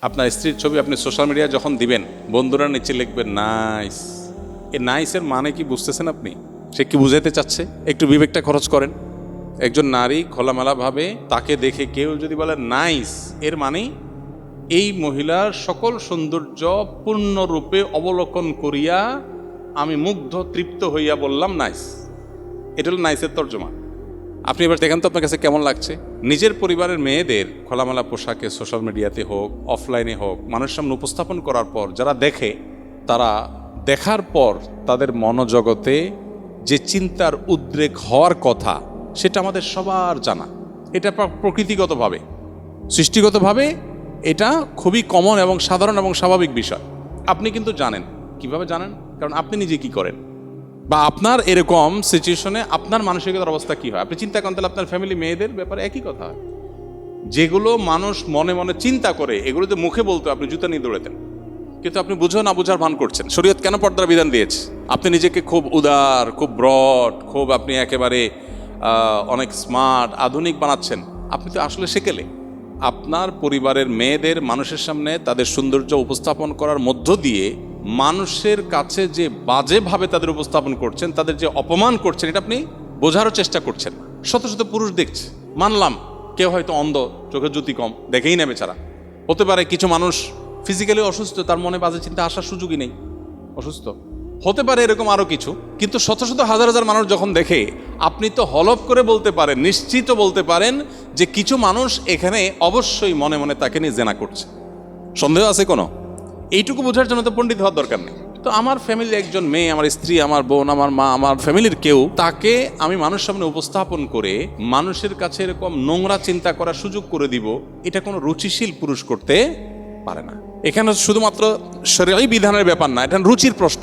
আপনার স্ত্রীর ছবি আপনি সোশ্যাল মিডিয়ায় যখন দিবেন, বন্ধুরা নিচে লিখবেন নাইস। এই নাইসের মানে কি বুঝতেছেন আপনি? সে কি বুঝাইতে চাচ্ছে? একটু বিবেকটা খরচ করেন। একজন নারী খোলামেলাভাবে তাকে দেখে কেউ যদি বলে নাইস, এর মানে এই মহিলার সকল সৌন্দর্য পূর্ণরূপে অবলোকন করিয়া আমি মুগ্ধ তৃপ্ত হইয়া বললাম নাইস। এটা হলো নাইসের তর্জমা। আপনি এবার দেখেন তো আপনার কাছে কেমন লাগছে। নিজের পরিবারের মেয়েদের খোলামেলা পোশাকে সোশ্যাল মিডিয়াতে হোক, অফলাইনে হোক, মানুষের সামনে উপস্থাপন করার পর যারা দেখে, তারা দেখার পর তাদের মনোজগতে যে চিন্তার উদ্রেক হওয়ার কথা, সেটা আমাদের সবার জানা। এটা প্রকৃতিগতভাবে, সৃষ্টিগতভাবে এটা খুবই কমন এবং সাধারণ এবং স্বাভাবিক বিষয়। আপনি কিন্তু জানেন। কিভাবে জানেন? কারণ আপনি নিজে কি করেন, বা আপনার এরকম সিচুয়েশনে আপনার মানসিকতার অবস্থা কি হয়। আপনি চিন্তা করেন, তাহলে আপনার ফ্যামিলি মেয়েদের ব্যাপারে একই কথা হয়। যেগুলো মানুষ মনে মনে চিন্তা করে, এগুলো যে মুখে বলতে আপনি জুতা নিয়ে দৌড়াতেন, কিন্তু আপনি বুঝো না বুঝার ভান করছেন। শরীয়ত কেন পর্দার বিধান দিয়েছে? আপনি নিজেকে খুব উদার, খুব ব্রড, খুব আপনি একেবারে অনেক স্মার্ট, আধুনিক বানাচ্ছেন। আপনি তো আসলে সেকেলে। আপনার পরিবারের মেয়েদের মানুষের সামনে তাদের সৌন্দর্য উপস্থাপন করার মধ্য দিয়ে মানুষের কাছে যে বাজেভাবে তাদের উপস্থাপন করছেন, তাদের যে অপমান করছেন, এটা আপনি বোঝারও চেষ্টা করছেন। শত শত পুরুষ দেখছে, মানলাম কেউ হয়তো অন্ধ, চোখের জ্যোতি কম, দেখেই নেবে ছাড়া। হতে পারে কিছু মানুষ ফিজিক্যালি অসুস্থ, তার মনে বাজে চিন্তা আসার সুযোগই নেই, অসুস্থ হতে পারে, এরকম আরো কিছু। কিন্তু শত শত হাজার হাজার মানুষ যখন দেখে, আপনি তো হলফ করে বলতে পারেন, নিশ্চিত বলতে পারেন যে কিছু মানুষ এখানে অবশ্যই মনে মনে তাকে নিয়ে জেনা করছে। সন্দেহ আছে কোনো? এইটুকু বোঝার জন্য তো পণ্ডিত হওয়ার দরকার নেই। তো আমার ফ্যামিলির একজন মেয়ে, আমার স্ত্রী, আমার বোন, আমার মা, আমার ফ্যামিলির কেউ, তাকে আমি মানুষের সামনে উপস্থাপন করে মানুষের কাছে এরকম নোংরা চিন্তা করার সুযোগ করে দিব, এটা কোনো রুচিশীল পুরুষ করতে পারে না। এখানে শুধুমাত্র শরীয়ী বিধানের ব্যাপার না, এটা রুচির প্রশ্ন।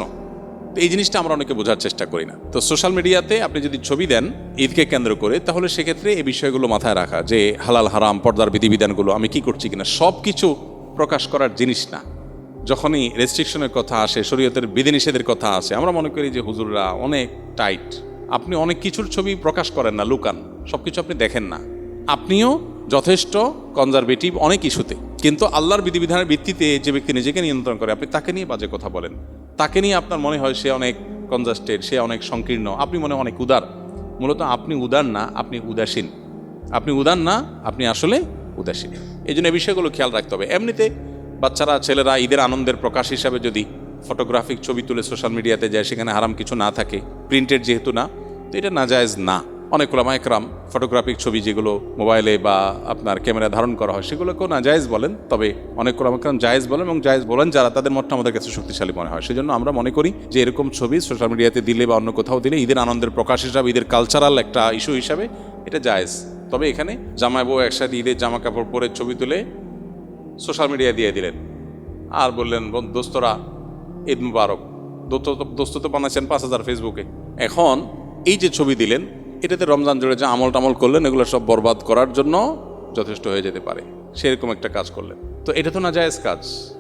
তো এই জিনিসটা আমরা অনেকে বোঝার চেষ্টা করি না। তো সোশ্যাল মিডিয়াতে আপনি যদি ছবি দেন ঈদকে কেন্দ্র করে, তাহলে সেক্ষেত্রে এই বিষয়গুলো মাথায় রাখা, যে হালাল হারাম, পর্দার বিধিবিধানগুলো আমি কি করছি কিনা, সব কিছু প্রকাশ করার জিনিস না। যখনই রেস্ট্রিকশনের কথা আসে, শরীয়তের বিধিনিষেধের কথা আসে, আমরা মনে করি যে হুজুররা অনেক টাইট। আপনি অনেক কিছুর ছবি প্রকাশ করেন না, লুকান, সব কিছু আপনি দেখেন না। আপনিও যথেষ্ট কনজারভেটিভ অনেক ইস্যুতে, কিন্তু আল্লাহর বিধিবিধানের ভিত্তিতে যে ব্যক্তি নিজেকে নিয়ন্ত্রণ করে, আপনি তাকে নিয়ে বাজে কথা বলেন, তাকে নিয়ে আপনার মনে হয় সে অনেক কনজাস্টেড, সে অনেক সংকীর্ণ, আপনি মনে হয় অনেক উদার। মূলত আপনি উদার না, আপনি উদাসীন। আপনি উদার না, আপনি আসলে উদাসীন। এই জন্য এই বিষয়গুলো খেয়াল রাখতে হবে। এমনিতে বাচ্চারা, ছেলেরা ঈদের আনন্দের প্রকাশ হিসাবে যদি ফটোগ্রাফিক ছবি তুলে সোশ্যাল মিডিয়াতে যায়, সেখানে হারাম কিছু না থাকে, প্রিন্টেড যেহেতু না, তো এটা নাজায়েজ না। অনেক ওলামা একরাম ফটোগ্রাফিক ছবি যেগুলো মোবাইলে বা আপনার ক্যামেরা ধারণ করা হয়, সেগুলোকেও নাজায়েজ বলেন। তবে অনেক ওলামা একরাম জায়েজ বলেন, এবং জায়েজ বলেন যারা, তাদের মতটা আমাদের কাছে শক্তিশালী মনে হয়। সেজন্য আমরা মনে করি যে এরকম ছবি সোশ্যাল মিডিয়াতে দিলে বা অন্য কোথাও দিলে ঈদের আনন্দের প্রকাশ হিসাবে, ঈদের কালচারাল একটা ইস্যু হিসাবে এটা জায়েজ। তবে এখানে জামাই বউ একসাথে ঈদের জামা কাপড় পরে ছবি তুলে সোশ্যাল মিডিয়া দিয়ে দিলেন আর বললেন দোস্তরা ঈদ মুবারক, দোস্ত তো বানাচ্ছেন 5,000 ফেসবুকে। এখন এই যে ছবি দিলেন, এটাতে রমজান জুড়ে যে আমল টামল করলেন, এগুলো সব বরবাদ করার জন্য যথেষ্ট হয়ে যেতে পারে। সেরকম একটা কাজ করলেন, তো এটা তো নাজায়েজ কাজ।